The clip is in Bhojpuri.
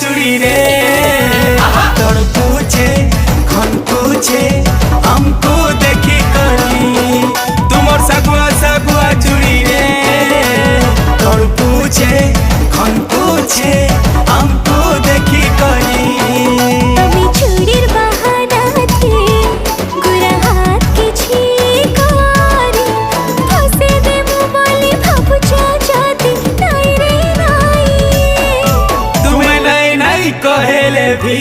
चुड़ी रे तोड़ पूछे खन पूछे हमको देखी करी तुमर सगुआ सगुआ चुड़ी रे तोड़ पूछे खन पूछे हमको देखी करी আমি চুড়ির বাহানাতে গোরা হাত কিছু করি ফসে দেবো বলে ভাবছ যদি নাই রে নাই तुम्हें नहीं नहीं कहेले भी